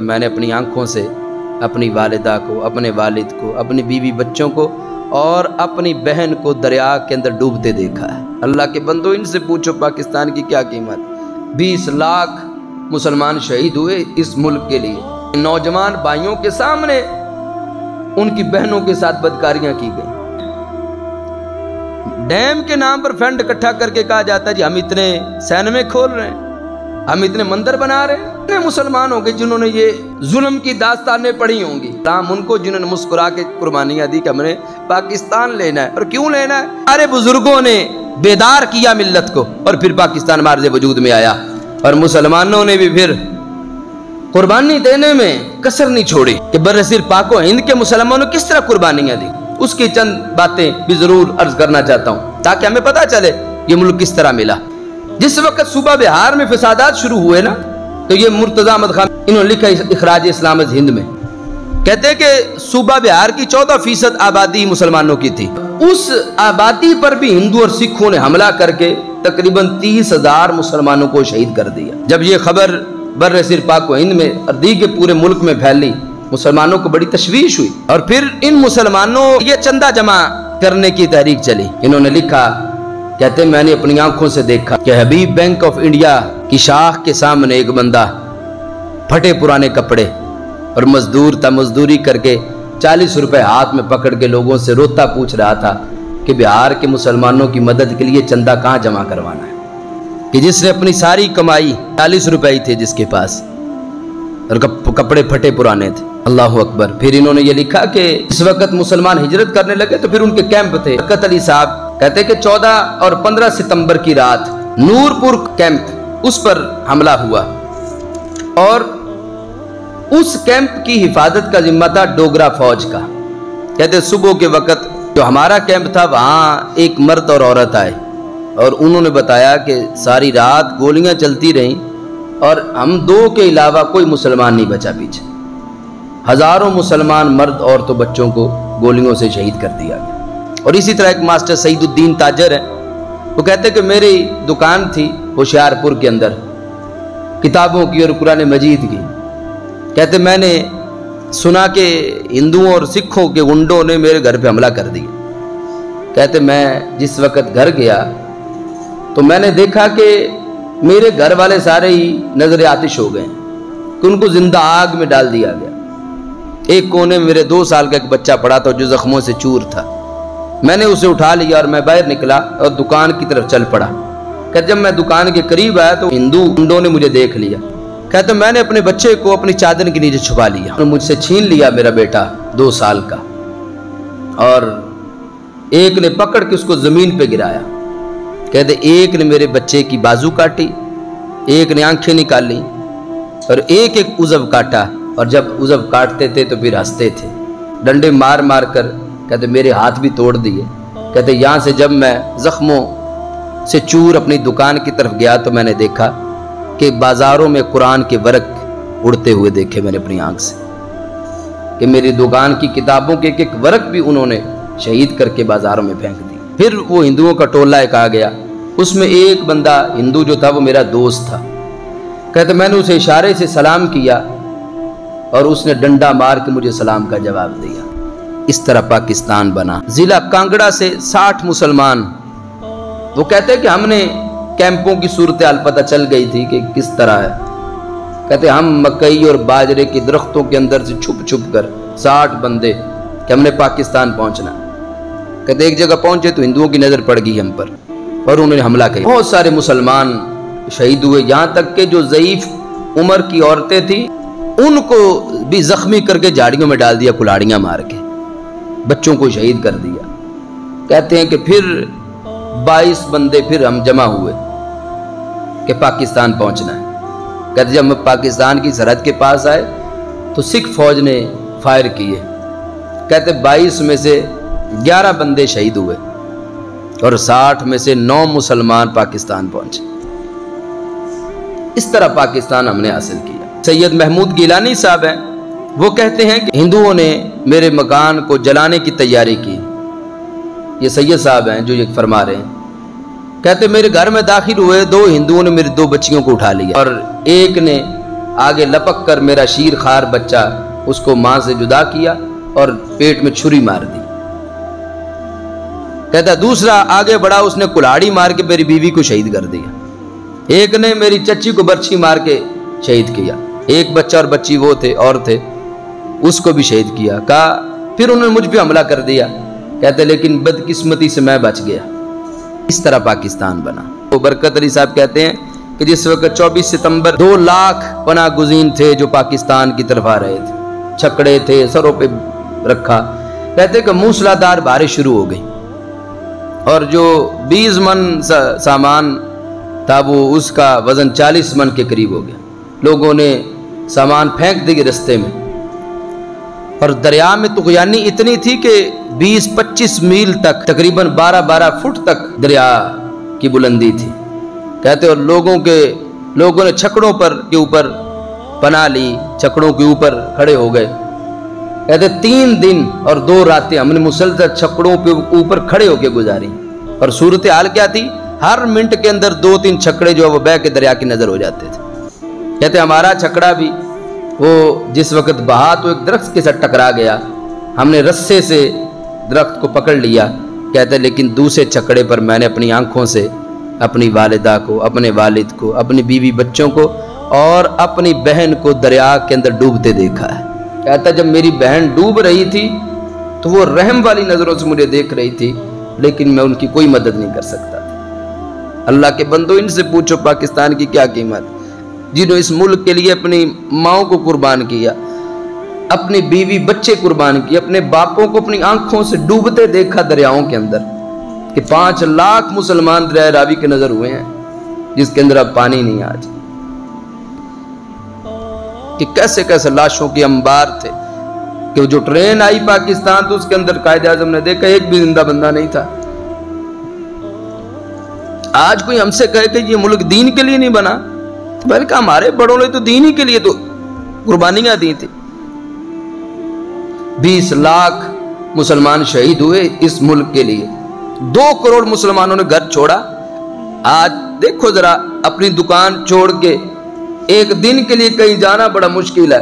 میں نے اپنی آنکھوں سے اپنی والدہ کو، اپنے والد کو، اپنی بیوی بچوں کو اور اپنی بہن کو دریا کے اندر ڈوبتے دیکھا ہے۔ اللہ کے بندو، ان سے پوچھو پاکستان کی کیا قیمت؟ 20 لاکھ مسلمان شہید ہوئے اس ملک کے لیے۔ نوجوان بھائیوں کے سامنے ان کی بہنوں کے ساتھ بدکاریاں کی گئی۔ ڈیم کے نام پر فنڈ اکٹھا کر کے کہا جاتا ہے جی ہم اتنے سینمے کھول رہے ہیں، ہم اتنے مندر بنا رہے ہیں۔ اتنے مسلمان ہوں گے جنہوں نے یہ ظلم کی داستانیں پڑھی ہوں گی، تاہم ان کو جنہوں نے مسکرا کے قربانیاں دی کہ ہم نے پاکستان لینا ہے۔ اور کیوں لینا ہے؟ ہمارے بزرگوں نے بیدار کیا ملت کو، اور پھر پاکستان مارز وجود میں آیا، اور مسلمانوں نے بھی پھر قربانی دینے میں کسر نہیں چھوڑی کہ برصغیر پاک و ہند کے مسلمانوں کس طرح قربانیاں دی۔ اس کی چند باتیں بھی ضرور عرض کرنا چاہتا ہوں تاکہ ہمیں پتہ چلے یہ ملک کس طرح ملا۔ جس وقت صوبہ بہار میں فسادات شروع ہوئے نا، تو یہ مرتضی احمد خان انہوں نے لکھا اخراج اسلام از ہند میں، کہتے ہیں کہ صوبہ بہار کی 14% آبادی مسلمانوں کی تھی، اس آبادی پر بھی ہندو اور سکھوں نے حملہ کر کے تقریباً 30,000 مسلمانوں کو شہید کر دیا۔ جب یہ خبر برصغیر پاک و ہند میں اور دیگر پورے ملک میں پھیلی، مسلمانوں کو بڑی تشویش ہوئی، اور پھر ان مسلمانوں یہ چندہ جمع کرنے کی تحریک چلی۔ انہوں نے لکھا، کہتے ہیں میں نے اپنی آنکھوں سے دیکھا کہ حبیب بینک آف انڈیا کی شاخ کے سامنے ایک بندہ پھٹے پرانے کپڑے اور مزدور تھا، مزدوری کر کے 40 روپے ہاتھ میں پکڑ کے لوگوں سے روتا پوچھ رہا تھا کہ بہار کے مسلمانوں کی مدد کے لیے چندہ کہاں جمع کروانا ہے، کہ جس نے اپنی ساری کمائی 40 روپے ہی تھے جس کے پاس، اور کپڑے پھٹے پرانے تھے۔ اللہ اکبر۔ پھر انہوں نے یہ لکھا کہ اس وقت مسلمان ہجرت کرنے لگے تو پھر ان کے کیمپ تھے۔ برکت علی صاحب کہتے ہیں کہ 14 اور 15 ستمبر کی رات نورپور کیمپ اس پر حملہ ہوا، اور اس کیمپ کی حفاظت کا ذمہ تھا ڈوگرا فوج کا۔ کہتے ہیں صبح کے وقت جو ہمارا کیمپ تھا وہاں ایک مرد اور عورت آئے، اور انہوں نے بتایا کہ ساری رات گولیاں چلتی رہیں اور ہم دو کے علاوہ کوئی مسلمان نہیں بچا پیچھے۔ ہزاروں مسلمان مرد عورتوں بچوں کو گولیوں سے شہید کر دیا گیا۔ اور اسی طرح ایک ماسٹر سعید الدین تاجر ہے، وہ کہتے کہ میری دکان تھی ہوشیارپور کے اندر کتابوں کی اور قرآن مجید کی۔ کہتے میں نے سنا کہ ہندوؤں اور سکھوں کے گنڈوں نے میرے گھر پہ حملہ کر دیا۔ کہتے میں جس وقت گھر گیا تو میں نے دیکھا کہ میرے گھر والے سارے ہی نظر آتش ہو گئے کہ ان کو زندہ آگ میں ڈال دیا گیا۔ ایک کونے میں میرے 2 سال کا ایک بچہ پڑا تھا جو زخموں سے چور تھا، میں نے اسے اٹھا لیا اور میں باہر نکلا اور دکان کی طرف چل پڑا۔ کہتے جب میں دکان کے قریب آیا تو ہندو گنڈوں نے مجھے دیکھ لیا۔ کہتے میں نے اپنے بچے کو اپنی چادر کے نیچے چھپا لیا، اور مجھ سے چھین لیا میرا بیٹا 2 سال کا، اور ایک نے پکڑ کے اس کو زمین پہ گرایا۔ کہتے ایک نے میرے بچے کی بازو کاٹی، ایک نے آنکھیں نکالی، اور ایک عضو کاٹا، اور جب عضو کاٹتے تھے تو پھر ہنستے تھے، ڈنڈے مار مار کر کہتے میرے ہاتھ بھی توڑ دیے۔ کہتے یہاں سے جب میں زخموں سے چور اپنی دکان کی طرف گیا تو میں نے دیکھا کہ بازاروں میں قرآن کے ورق اڑتے ہوئے دیکھے میں نے اپنی آنکھ سے، کہ میری دکان کی کتابوں کے ایک ورق بھی انہوں نے شہید کر کے بازاروں میں پھینک دی۔ پھر وہ ہندوؤں کا ٹولہ ایک آ گیا، اس میں ایک بندہ ہندو جو تھا وہ میرا دوست تھا۔ کہتے میں نے اسے اشارے سے سلام کیا اور اس نے ڈنڈا مار کے مجھے سلام کا جواب دیا۔ اس طرح پاکستان بنا۔ ضلع کانگڑا سے 60 مسلمان، وہ کہتے ہیں کہ ہم نے کیمپوں کی صورتحال پتہ چل گئی تھی کہ کس طرح ہے۔ کہتے ہم مکئی اور باجرے کے درختوں کے اندر سے چھپ چھپ کر 60 بندے کہ ہم نے پاکستان پہنچنا۔ کہتے ایک جگہ پہنچے تو ہندوؤں کی نظر پڑ گئی ہم پر اور انہوں نے حملہ کیا۔ بہت سارے مسلمان شہید ہوئے، یہاں تک کہ جو ضعیف عمر کی عورتیں تھیں ان کو بھی زخمی کر کے جھاڑیوں میں ڈال دیا، کلاڑیاں مار کے بچوں کو شہید کر دیا۔ کہتے ہیں کہ پھر 22 بندے پھر ہم جمع ہوئے کہ پاکستان پہنچنا ہے۔ کہتے جب ہم پاکستان کی سرحد کے پاس آئے تو سکھ فوج نے فائر کیے۔ کہتے 22 میں سے 11 بندے شہید ہوئے اور 60 میں سے 9 مسلمان پاکستان پہنچے۔ اس طرح پاکستان ہم نے حاصل کیا۔ سید محمود گیلانی صاحب ہیں، وہ کہتے ہیں کہ ہندوؤں نے میرے مکان کو جلانے کی تیاری کی۔ یہ سید صاحب ہیں جو یہ فرما رہے ہیں۔ کہتے میرے گھر میں داخل ہوئے 2 ہندوؤں نے میری 2 بچیوں کو اٹھا لیا اور ایک نے آگے لپک کر میرا شیر خار بچہ اس کو ماں سے جدا کیا اور پیٹ میں چھری مار دی۔ کہتا دوسرا آگے بڑھا، اس نے کلاڑی مار کے میری بیوی کو شہید کر دیا۔ ایک نے میری چچی کو برچھی مار کے شہید کیا۔ ایک بچہ اور بچی وہ تھے اور تھے، اس کو بھی شہید کیا۔ کہا پھر انہوں نے مجھ پہ حملہ کر دیا۔ کہتے لیکن بدقسمتی سے میں بچ گیا۔ اس طرح پاکستان بنا۔ وہ برکت علی صاحب کہتے ہیں کہ جس وقت 24 ستمبر 2 لاکھ پناہ گزین تھے جو پاکستان کی طرف آ رہے تھے، چھکڑے تھے، سروں پہ رکھا، کہتے کہ موسلادھار بارش شروع ہو گئی اور جو 20 من سامان تھا وہ اس کا وزن 40 من کے قریب ہو گیا۔ لوگوں نے سامان پھینک دی رستے میں، اور دریا میں طغیانی اتنی تھی کہ 20-25 میل تک، تقریباً 12 فٹ تک دریا کی بلندی تھی۔ کہتے اور لوگوں نے چھکڑوں کے اوپر پناہ لی، چھکڑوں کے اوپر کھڑے ہو گئے۔ کہتے 3 دن اور 2 راتیں ہم نے مسلسل چھکڑوں پہ اوپر کھڑے ہو کے گزاری، اور صورتحال کیا تھی؟ ہر منٹ کے اندر 2-3 چھکڑے جو وہ بہہ کے دریا کی نظر ہو جاتے تھے۔ کہتے ہمارا چھکڑا بھی وہ جس وقت بہا تو ایک درخت کے ساتھ ٹکرا گیا، ہم نے رسے سے درخت کو پکڑ لیا۔ کہتے لیکن دوسرے چھکڑے پر میں نے اپنی آنکھوں سے اپنی والدہ کو، اپنے والد کو، اپنی بیوی بچوں کو اور اپنی بہن کو دریا کے اندر ڈوبتے دیکھا ہے۔ کہتا جب میری بہن ڈوب رہی تھی تو وہ رحم والی نظروں سے مجھے دیکھ رہی تھی، لیکن میں ان کی کوئی مدد نہیں کر سکتا تھا۔ اللہ کے بندو، ان سے پوچھو پاکستان کی کیا قیمت، جنہوں اس ملک کے لیے اپنی ماؤں کو قربان کیا، اپنی بیوی بچے قربان کیے، اپنے باپوں کو اپنی آنکھوں سے ڈوبتے دیکھا دریاؤں کے اندر، کہ 5 لاکھ مسلمان دریائے راوی کے نظر ہوئے ہیں جس کے اندر اب پانی نہیں آج، کہ کیسے کیسے لاشوں کی انبار تھے، کہ جو ٹرین آئی پاکستان تو اس کے اندر قائد اعظم نے دیکھا ایک بھی زندہ بندہ نہیں تھا۔ آج کوئی ہم سے کہے کہ یہ ملک دین کے لیے نہیں بنا، بلکہ ہمارے بڑوں نے تو دین ہی کے لیے تو قربانیاں دی تھی۔ 20 لاکھ مسلمان شہید ہوئے اس ملک کے لیے، 2 کروڑ مسلمانوں نے گھر چھوڑا۔ آج دیکھو ذرا اپنی دکان چھوڑ کے ایک دن کے لیے کہیں جانا بڑا مشکل ہے۔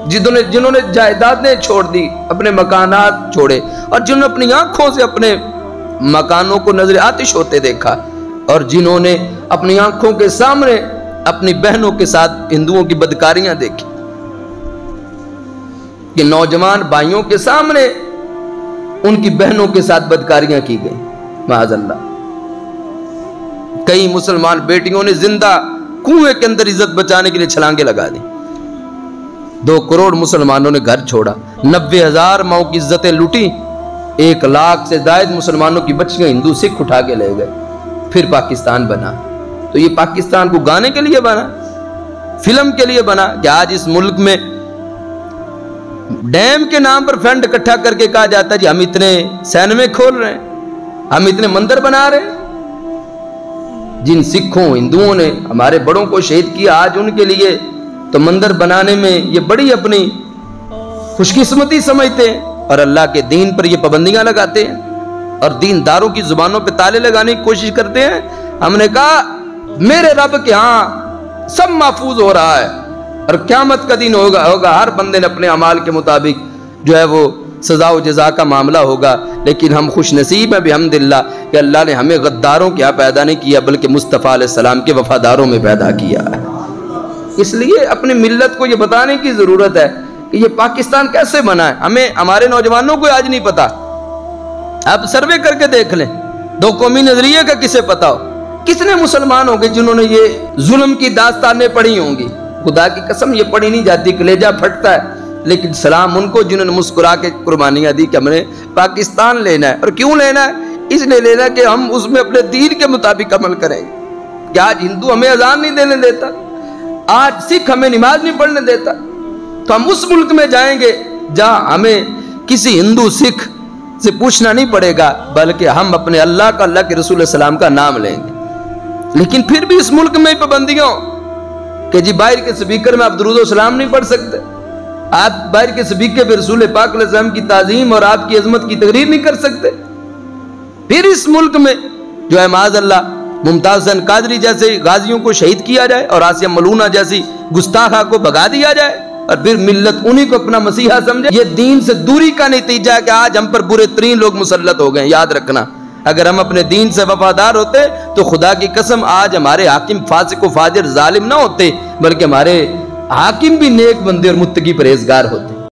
جنہوں نے جائیدادیں چھوڑ دی، اپنے مکانات چھوڑے، اور جنہوں نے اپنی آنکھوں سے اپنے مکانوں کو نظر آتش ہوتے دیکھا، اور جنہوں نے اپنی آنکھوں کے سامنے اپنی بہنوں کے ساتھ ہندوؤں کی بدکاریاں دیکھی، کہ نوجوان بھائیوں کے سامنے ان کی بہنوں کے ساتھ بدکاریاں کی گئی، معاذ اللہ۔ کئی مسلمان بیٹیوں نے زندہ کنویں کے اندر عزت بچانے کے لیے چھلانگیں لگا دی۔ 2 کروڑ مسلمانوں نے گھر چھوڑا، 90,000 ماؤں کی عزتیں لوٹی، 1 لاکھ سے زائد مسلمانوں کی بچیاں ہندو سکھ اٹھا کے لے گئے۔ پھر پاکستان بنا۔ تو یہ پاکستان کو گانے کے لیے بنا، فلم کے لیے بنا، کہ آج اس ملک میں ڈیم کے نام پر فنڈ اکٹھا کر کے کہا جاتا ہے جی ہم اتنے سینمے کھول رہے ہیں، ہم اتنے مندر بنا رہے ہیں۔ جن سکھوں ہندوؤں نے ہمارے بڑوں کو شہید کیا، آج ان کے لیے تو مندر بنانے میں یہ بڑی اپنی خوش قسمتی سمجھتے ہیں، اور اللہ کے دین پر یہ پابندیاں لگاتے ہیں، اور دینداروں کی زبانوں پہ تالے لگانے کی کوشش کرتے ہیں۔ ہم نے کہا میرے رب کے ہاں سب محفوظ ہو رہا ہے، اور قیامت کا دن ہوگا ہر بندے نے اپنے اعمال کے مطابق جو ہے وہ سزا و جزا کا معاملہ ہوگا۔ لیکن ہم خوش نصیب ہیں بحمداللہ کہ اللہ نے ہمیں غداروں کے ہاں پیدا نہیں کیا، بلکہ مصطفیٰ علیہ السلام کے وفاداروں میں پیدا کیا ہے۔ اس لیے اپنی ملت کو یہ بتانے کی ضرورت ہے کہ یہ پاکستان کیسے بنا ہے۔ ہمیں ہمارے نوجوانوں کو آج نہیں پتا، آپ سروے کر کے دیکھ لیں، 2 قومی نظریے کا کسے پتا ہو؟ کتنے مسلمان ہوں گے جنہوں نے یہ ظلم کی داستانیں پڑھی ہوں گی؟ خدا کی قسم یہ پڑھی نہیں جاتی، کلیجہ پھٹتا ہے۔ لیکن سلام ان کو جنہوں نے مسکرا کے قربانیاں دی کہ ہم نے پاکستان لینا ہے۔ اور کیوں لینا ہے؟ اس لیے لینا ہے کہ ہم اس میں اپنے دین کے مطابق عمل کریں گے۔ کہ آج ہندو ہمیں اذان نہیں دینے دیتا، آج سکھ ہمیں نماز نہیں پڑھنے دیتا، تو ہم اس ملک میں جائیں گے جہاں ہمیں کسی ہندو سکھ سے پوچھنا نہیں پڑے گا، بلکہ ہم اپنے اللہ کا، اللہ کے رسول علیہ السلام کا نام لیں گے۔ لیکن پھر بھی اس ملک میں پابندیاں کہ جی باہر کے سپیکر میں آپ درود و سلام نہیں پڑھ سکتے، آپ باہر کے سپیکر پہ رسول پاک علیہ السلام کی تعظیم اور آپ کی عظمت کی تقریر نہیں کر سکتے۔ پھر اس ملک میں جو ہے معاذ اللہ ممتاز حسین قادری جیسے غازیوں کو شہید کیا جائے اور آسیہ ملونہ جیسی گستاخہ کو بھگا دیا جائے اور پھر ملت انہی کو اپنا مسیحا سمجھے. یہ دین سے دوری کا نتیجہ ہے کہ آج ہم پر برے ترین لوگ مسلط ہو گئے. یاد رکھنا اگر ہم اپنے دین سے وفادار ہوتے تو خدا کی قسم آج ہمارے حاکم فاسق و فاجر ظالم نہ ہوتے، بلکہ ہمارے حاکم بھی نیک بندے اور متقی پرہیزگار ہوتے.